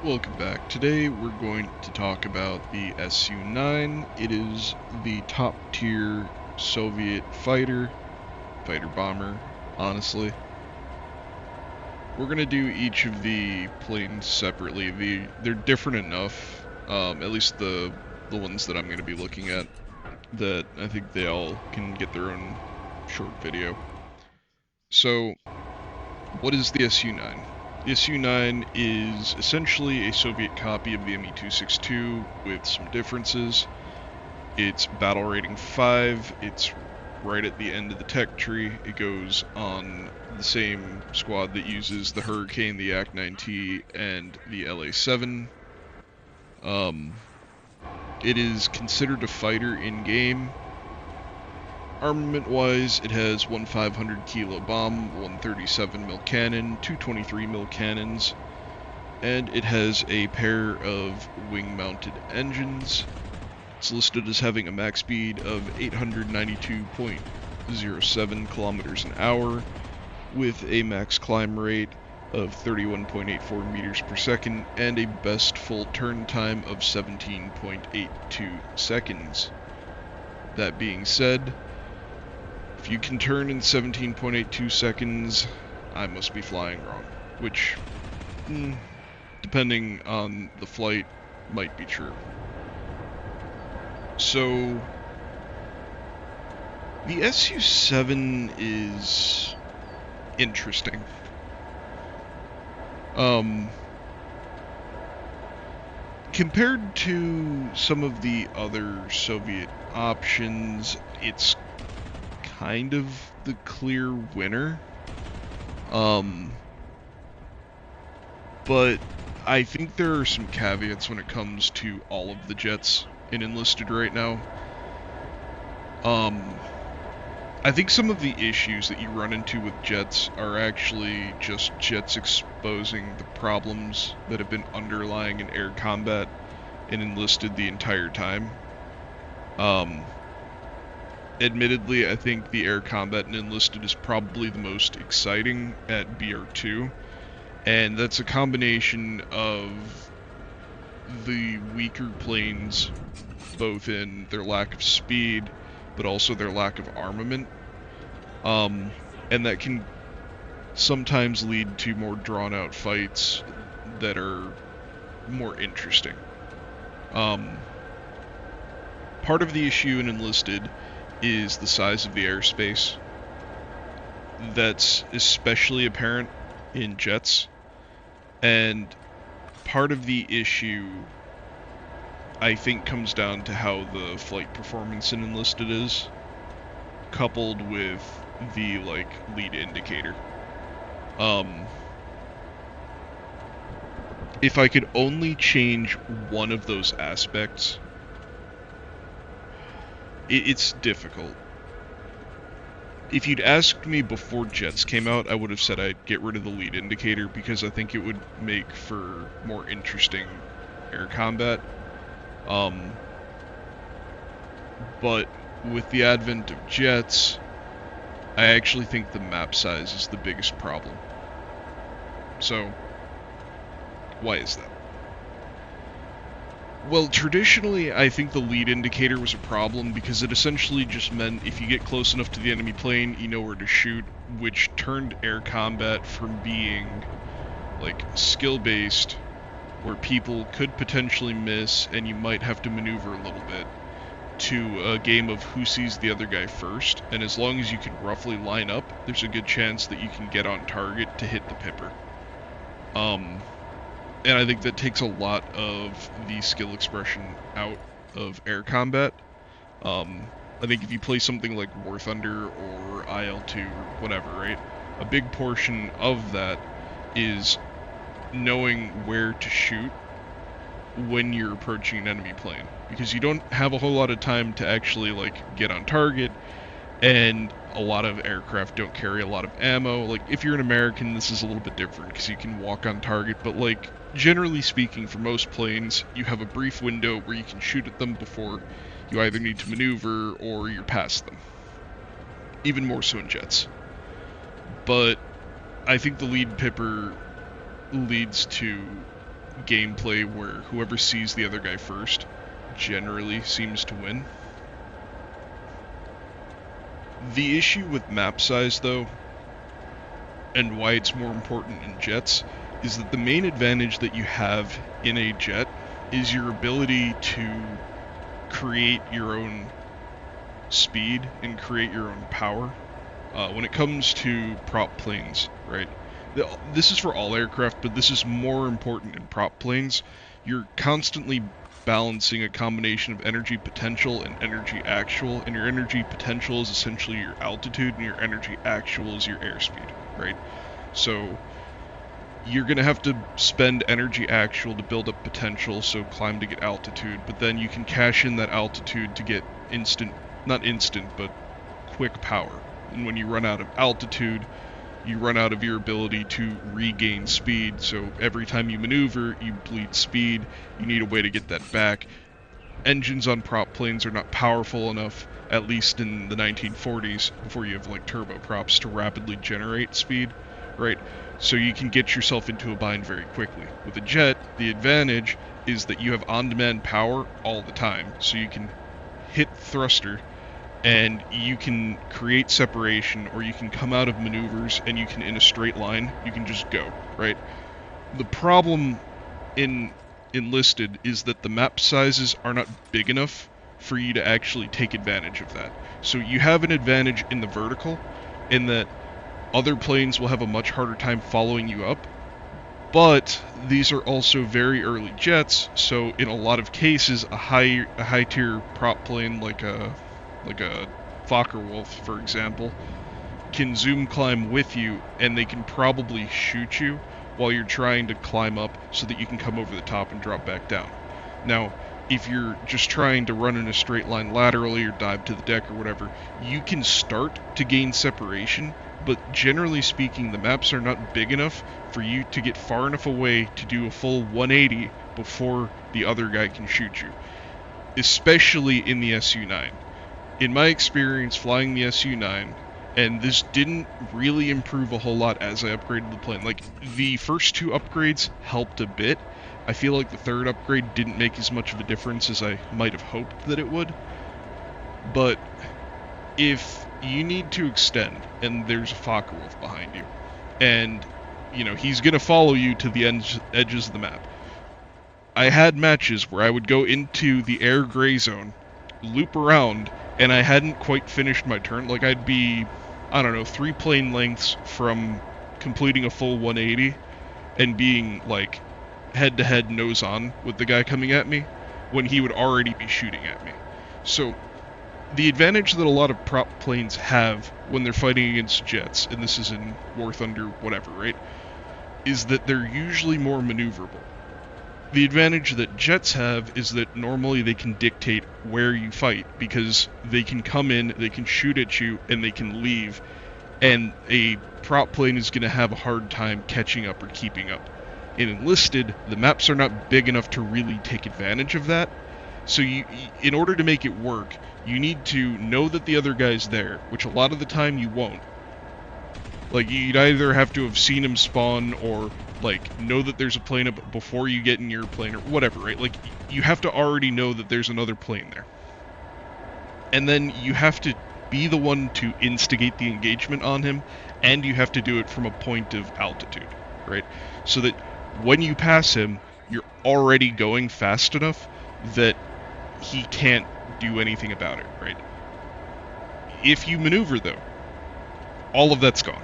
Welcome back. Today we're going to talk about the SU-9. It is the top tier Soviet fighter bomber, honestly. We're going to do each of the planes separately. They're different enough, at least the ones that I'm going to be looking at, that I think they all can get their own short video. So, what is the SU-9? The SU-9 is essentially a Soviet copy of the Me-262 with some differences. It's battle rating 5, it's right at the end of the tech tree. It goes on the same squad that uses the Hurricane, the Ak-9T, and the LA-7. It is considered a fighter in-game. Armament-wise, it has one 500 kilo bomb, one 37 mil cannon, two 23 mil cannons, and it has a pair of wing-mounted engines. It's listed as having a max speed of 892.07 kilometers an hour, with a max climb rate of 31.84 meters per second, and a best full turn time of 17.82 seconds. That being said, if you can turn in 17.82 seconds, I must be flying wrong, which, depending on the flight, might be true. So, the SU-7 is interesting. Compared to some of the other Soviet options, it's kind of the clear winner. But I think there are some caveats when it comes to all of the jets in Enlisted right now. I think some of the issues that you run into with jets are actually just jets exposing the problems that have been underlying in air combat in Enlisted the entire time. Admittedly, I think the air combat in Enlisted is probably the most exciting at BR2, and that's a combination of the weaker planes, both in their lack of speed, but also their lack of armament, and that can sometimes lead to more drawn-out fights that are more interesting. Part of the issue in Enlisted is the size of the airspace. That's especially apparent in jets, and part of the issue, I think, comes down to how the flight performance in Enlisted is, coupled with the, lead indicator. If I could only change one of those aspects, it's difficult. If you'd asked me before jets came out, I would have said I'd get rid of the lead indicator because I think it would make for more interesting air combat. But with the advent of jets, I actually think the map size is the biggest problem. So, why is that? Well, traditionally, I think the lead indicator was a problem because it essentially just meant if you get close enough to the enemy plane, you know where to shoot, which turned air combat from being, skill-based, where people could potentially miss and you might have to maneuver a little bit, to a game of who sees the other guy first, and as long as you can roughly line up, there's a good chance that you can get on target to hit the pipper. And I think that takes a lot of the skill expression out of air combat. I think if you play something like War Thunder or IL-2 or whatever, right, a big portion of that is knowing where to shoot when you're approaching an enemy plane, because you don't have a whole lot of time to actually get on target, and a lot of aircraft don't carry a lot of ammo. If you're an American, this is a little bit different because you can walk on target, but generally speaking, for most planes, you have a brief window where you can shoot at them before you either need to maneuver or you're past them. Even more so in jets. But I think the lead pipper leads to gameplay where whoever sees the other guy first generally seems to win. The issue with map size, though, and why it's more important in jets, is that the main advantage that you have in a jet is your ability to create your own speed and create your own power. When it comes to prop planes, right? This is for all aircraft, but this is more important in prop planes. You're constantly balancing a combination of energy potential and energy actual, and your energy potential is essentially your altitude, and your energy actual is your airspeed, right? So you're going to have to spend energy actual to build up potential, so climb to get altitude, but then you can cash in that altitude to get not instant, but quick power. And when you run out of altitude, you run out of your ability to regain speed, so every time you maneuver, you bleed speed, you need a way to get that back. Engines on prop planes are not powerful enough, at least in the 1940s, before you have like turboprops, to rapidly generate speed, right? So you can get yourself into a bind very quickly. With a jet, the advantage is that you have on-demand power all the time, so you can hit thruster, and you can create separation, or you can come out of maneuvers and you can, in a straight line, you can just go, right? The problem in Enlisted is that the map sizes are not big enough for you to actually take advantage of that. So you have an advantage in the vertical, in that other planes will have a much harder time following you up, but these are also very early jets, so in a lot of cases, a high tier prop plane like a Fokker-Wulf, for example, can zoom climb with you, and they can probably shoot you while you're trying to climb up so that you can come over the top and drop back down. Now, if you're just trying to run in a straight line laterally or dive to the deck or whatever, you can start to gain separation, but generally speaking, the maps are not big enough for you to get far enough away to do a full 180 before the other guy can shoot you, especially in the SU-9. In my experience flying the SU-9, and this didn't really improve a whole lot as I upgraded the plane. Like, the first two upgrades helped a bit. I feel like the third upgrade didn't make as much of a difference as I might have hoped that it would. But if you need to extend, and there's a Fokker-Wulf behind you, and, you know, he's going to follow you to the edges of the map. I had matches where I would go into the air gray zone, loop around, and I hadn't quite finished my turn. Like, I'd be, I don't know, 3 plane lengths from completing a full 180 and being, like, head-to-head nose-on with the guy coming at me when he would already be shooting at me. So the advantage that a lot of prop planes have when they're fighting against jets, and this is in War Thunder, whatever, right, is that they're usually more maneuverable. The advantage that jets have is that normally they can dictate where you fight, because they can come in, they can shoot at you, and they can leave, and a prop plane is going to have a hard time catching up or keeping up. In Enlisted, the maps are not big enough to really take advantage of that, so in order to make it work, you need to know that the other guy's there, which a lot of the time you won't. Like, you'd either have to have seen him spawn, or, like, know that there's a plane up before you get in your plane, or whatever, right? Like, you have to already know that there's another plane there. And then you have to be the one to instigate the engagement on him, and you have to do it from a point of altitude, right? So that when you pass him, you're already going fast enough that he can't do anything about it, right? If you maneuver, though, all of that's gone.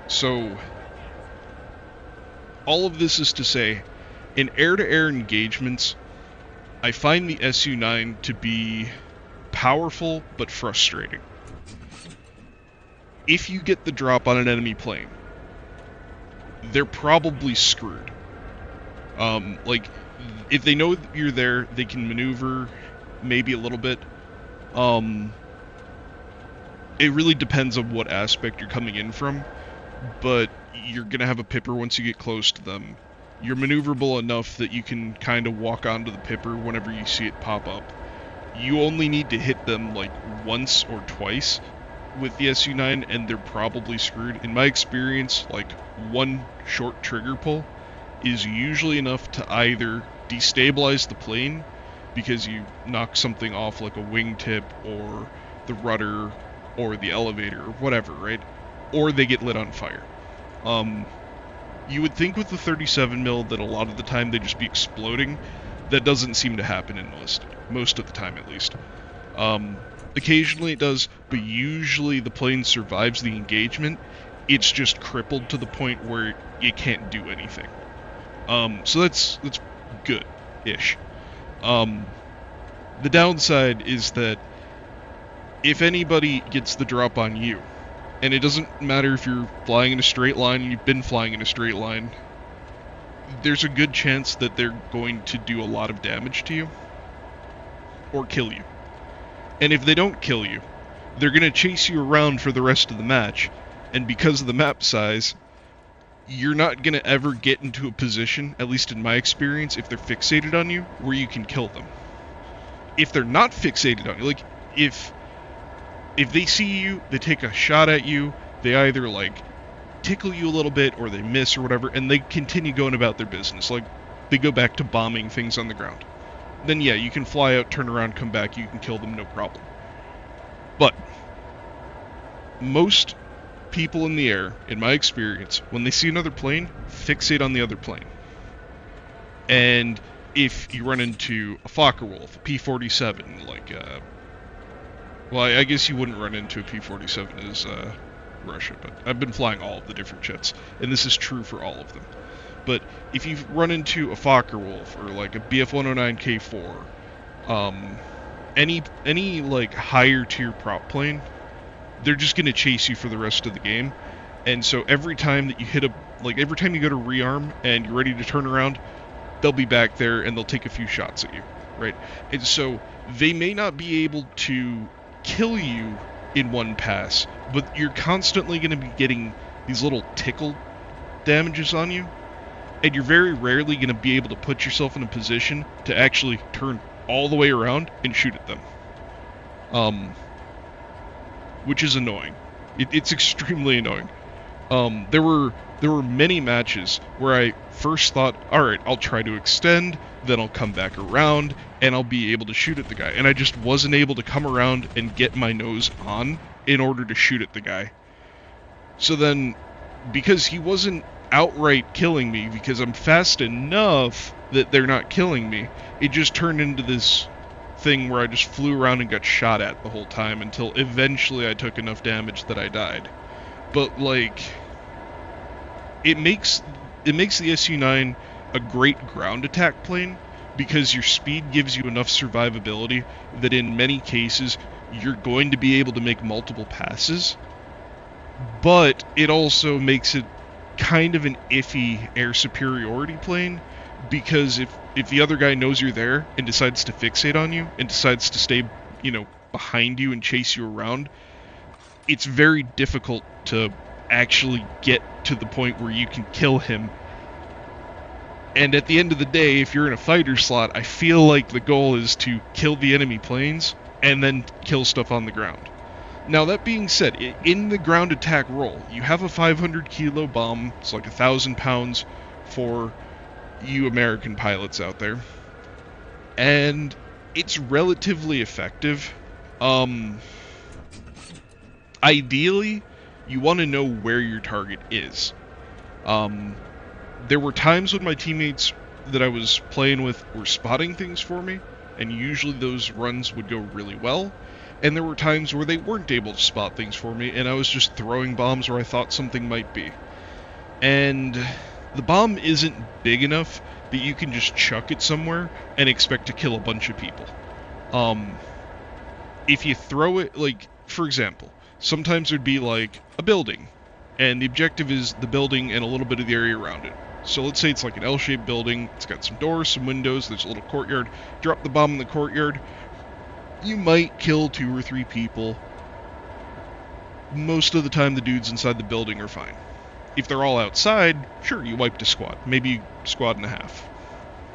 So, all of this is to say, in air-to-air engagements, I find the SU-9 to be powerful but frustrating. If you get the drop on an enemy plane, they're probably screwed. Like, if they know that you're there, they can maneuver maybe a little bit. It really depends on what aspect you're coming in from, but you're going to have a pipper once you get close to them. You're maneuverable enough that you can kind of walk onto the pipper whenever you see it pop up. You only need to hit them like once or twice with the SU-9, and they're probably screwed. In my experience, like, one short trigger pull, is usually enough to either destabilize the plane because you knock something off like a wingtip or the rudder or the elevator or whatever, right? Or they get lit on fire. You would think with the 37 mil that a lot of the time they'd just be exploding. That doesn't seem to happen in Enlisted, most of the time at least. Occasionally it does, but usually the plane survives the engagement. It's just crippled to the point where it can't do anything. So that's good-ish. The downside is that if anybody gets the drop on you, and it doesn't matter if you're flying in a straight line and you've been flying in a straight line, there's a good chance that they're going to do a lot of damage to you or kill you. And if they don't kill you, they're going to chase you around for the rest of the match, and because of the map size, you're not going to ever get into a position, at least in my experience, if they're fixated on you, where you can kill them. If they're not fixated on you, like, if they see you, they take a shot at you, they either, like, tickle you a little bit, or they miss, or whatever, and they continue going about their business, like, they go back to bombing things on the ground. Then yeah, you can fly out, turn around, come back, you can kill them, no problem. But most people in the air, in my experience, when they see another plane, fixate on the other plane. And if you run into a Fokker-Wulf, a P-47, like, well, I guess you wouldn't run into a P-47 as Russia, but I've been flying all of the different jets, and this is true for all of them. But if you run into a Fokker-Wulf or like a Bf-109K4, any like higher tier prop plane, they're just gonna chase you for the rest of the game. And so every time that you hit every time you go to rearm and you're ready to turn around, they'll be back there and they'll take a few shots at you, right? And so they may not be able to kill you in one pass, but you're constantly gonna be getting these little tickle damages on you. And you're very rarely going to be able to put yourself in a position to actually turn all the way around and shoot at them. Which is annoying. It's extremely annoying. There were many matches where I first thought, alright, I'll try to extend, then I'll come back around, and I'll be able to shoot at the guy. And I just wasn't able to come around and get my nose on in order to shoot at the guy. So then, because he wasn't outright killing me because I'm fast enough that they're not killing me, it just turned into this thing where I just flew around and got shot at the whole time until eventually I took enough damage that I died. But like, it makes the SU-9 a great ground attack plane because your speed gives you enough survivability that in many cases you're going to be able to make multiple passes, but it also makes it kind of an iffy air superiority plane, because if the other guy knows you're there and decides to fixate on you and decides to stay, behind you and chase you around, it's very difficult to actually get to the point where you can kill him. And at the end of the day, if you're in a fighter slot, I feel like the goal is to kill the enemy planes and then kill stuff on the ground. Now, that being said, in the ground attack role, you have a 500 kilo bomb. It's like 1,000 pounds for you American pilots out there. And it's relatively effective. Ideally, you want to know where your target is. There were times when my teammates that I was playing with were spotting things for me, and usually those runs would go really well. And there were times where they weren't able to spot things for me, and I was just throwing bombs where I thought something might be. And the bomb isn't big enough that you can just chuck it somewhere and expect to kill a bunch of people. If you throw it, like, for example, sometimes there'd be, like, a building, and the objective is the building and a little bit of the area around it. So let's say it's like an L-shaped building, it's got some doors, some windows, there's a little courtyard. Drop the bomb in the courtyard. You might kill 2 or 3 people. Most of the time the dudes inside the building are fine. If they're all outside, sure, you wiped a squad. Maybe a squad and a half.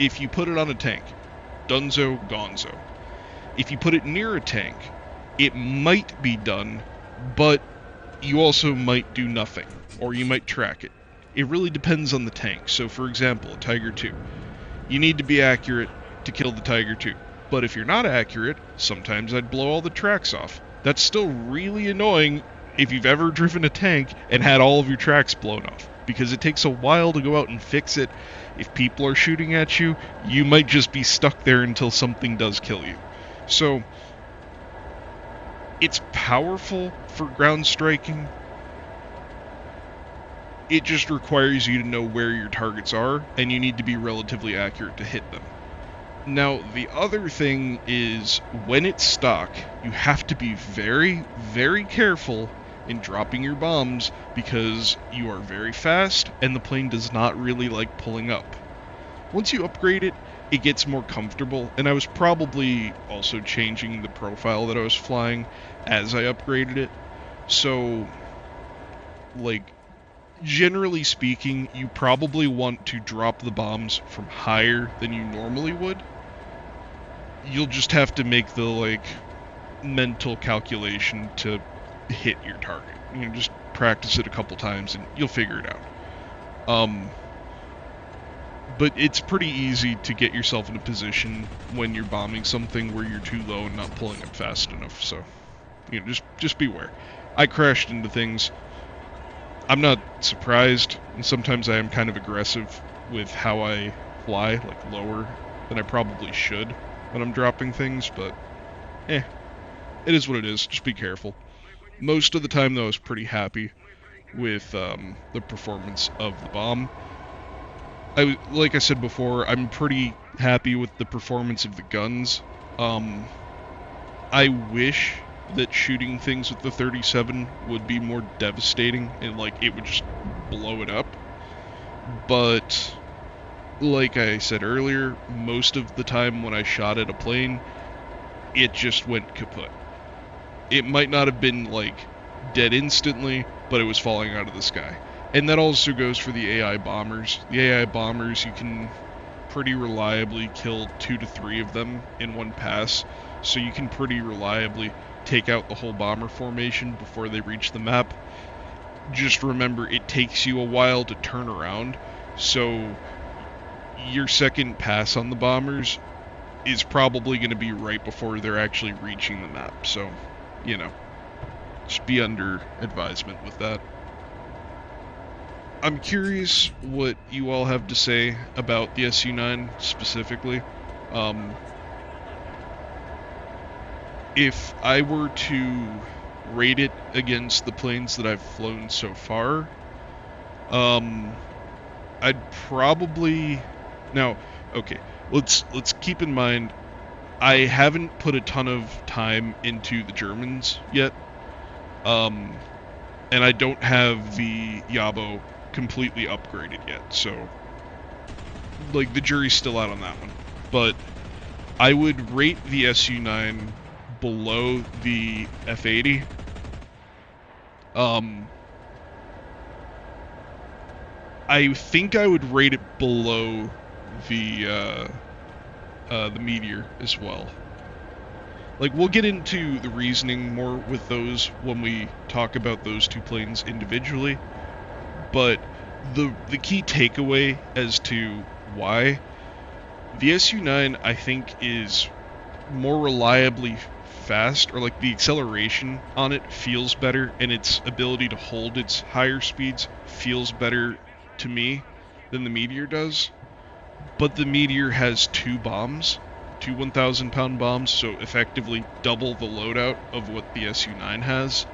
If you put it on a tank, dunzo, gonzo. If you put it near a tank, it might be done, but you also might do nothing. Or you might track it. It really depends on the tank. So for example, a Tiger II. You need to be accurate to kill the Tiger II. But if you're not accurate, sometimes I'd blow all the tracks off. That's still really annoying if you've ever driven a tank and had all of your tracks blown off, because it takes a while to go out and fix it. If people are shooting at you, you might just be stuck there until something does kill you. So, it's powerful for ground striking. It just requires you to know where your targets are, and you need to be relatively accurate to hit them. Now, the other thing is, when it's stock, you have to be very, very careful in dropping your bombs, because you are very fast, and the plane does not really like pulling up. Once you upgrade it, it gets more comfortable, and I was probably also changing the profile that I was flying as I upgraded it. So, like, generally speaking, you probably want to drop the bombs from higher than you normally would. You'll just have to make the, like, mental calculation to hit your target. You know, just practice it a couple times and you'll figure it out. But it's pretty easy to get yourself in a position when you're bombing something where you're too low and not pulling up fast enough. So, you know, just beware. I crashed into things. I'm not surprised, and sometimes I am kind of aggressive with how I fly, like lower than I probably should when I'm dropping things, but it is what it is. Just be careful. Most of the time, though, I was pretty happy with the performance of the bomb. Like I said before, I'm pretty happy with the performance of the guns. I wish that shooting things with the 37 would be more devastating and, like, it would just blow it up. But, like I said earlier, most of the time when I shot at a plane, it just went kaput. It might not have been, like, dead instantly, but it was falling out of the sky. And that also goes for the AI bombers. The AI bombers, you can pretty reliably kill 2 to 3 of them in one pass, so you can pretty reliably take out the whole bomber formation before they reach the map. Just remember, it takes you a while to turn around, so your second pass on the bombers is probably going to be right before they're actually reaching the map, so, you know, just be under advisement with that. I'm curious what you all have to say about the SU-9 specifically. If I were to rate it against the planes that I've flown so far, I'd probably... Now, okay, let's keep in mind, I haven't put a ton of time into the Germans yet, and I don't have the Yabo completely upgraded yet, so, like, the jury's still out on that one. But I would rate the SU-9 below the F-80. I think I would rate it below the Meteor as well. Like, we'll get into the reasoning more with those when we talk about those two planes individually, but the key takeaway as to why the SU-9, I think, is more reliably fast, or like the acceleration on it feels better, and its ability to hold its higher speeds feels better to me than the Meteor does. But the Meteor has 2 bombs, 2 1,000-pound bombs, so effectively double the loadout of what the SU-9 has.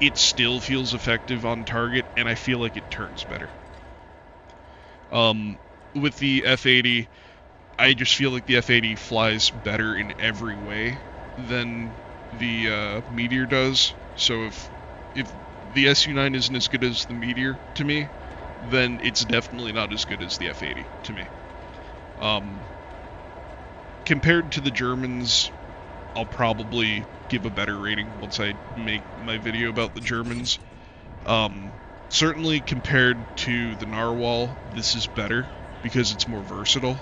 It still feels effective on target, and I feel like it turns better. With the F-80, I just feel like the F-80 flies better in every way than the Meteor does. So if the SU-9 isn't as good as the Meteor to me, then it's definitely not as good as the F-80 to me. Compared to the Germans, I'll probably give a better rating once I make my video about the Germans. Certainly compared to the Narwhal, this is better because it's more versatile.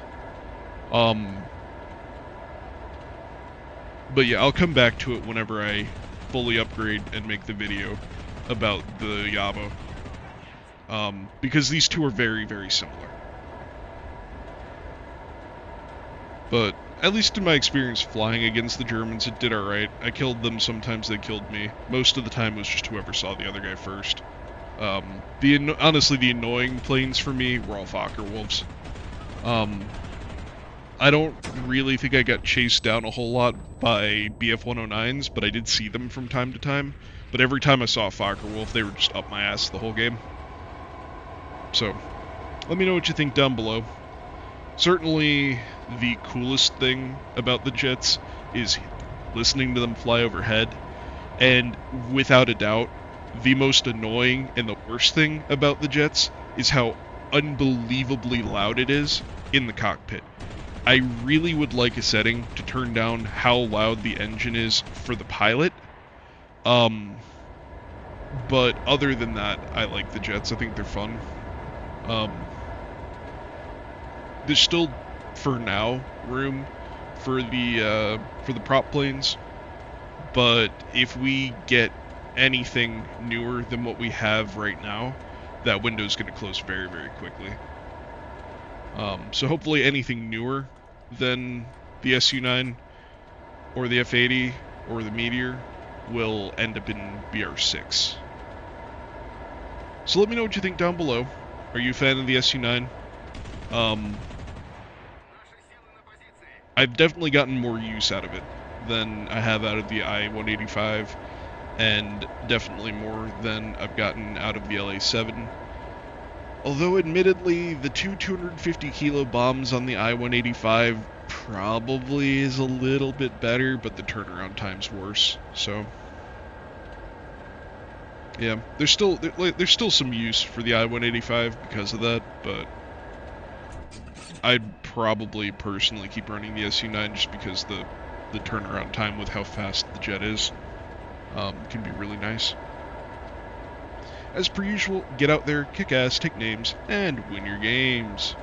But yeah, I'll come back to it whenever I fully upgrade and make the video about the Yabo. because these two are very, very similar. But at least in my experience flying against the Germans, it did alright. I killed them, sometimes they killed me. Most of the time it was just whoever saw the other guy first. Honestly, the annoying planes for me were all Fokker Wolves. I don't really think I got chased down a whole lot by BF-109s, but I did see them from time to time. But every time I saw a Fokker Wolf, they were just up my ass the whole game. So, let me know what you think down below. Certainly, the coolest thing about the jets is listening to them fly overhead, and without a doubt, the most annoying and the worst thing about the jets is how unbelievably loud it is in the cockpit. I really would like a setting to turn down how loud the engine is for the pilot. But other than that, I like the jets. I think they're fun. There's still, for now, room for the prop planes. But if we get anything newer than what we have right now, that window's going to close very, very quickly. So hopefully anything newer than the SU-9 or the F-80 or the Meteor will end up in BR-6. So let me know what you think down below. Are you a fan of the SU-9? I've definitely gotten more use out of it than I have out of the I-185, and definitely more than I've gotten out of the LA-7. Although, admittedly, the two 250 kilo bombs on the I-185 probably is a little bit better, but the turnaround time's worse, so... yeah, there's still some use for the I-185 because of that, but... I'd probably personally keep running the SU-9 just because the turnaround time with how fast the jet is can be really nice. As per usual, get out there, kick ass, take names, and win your games.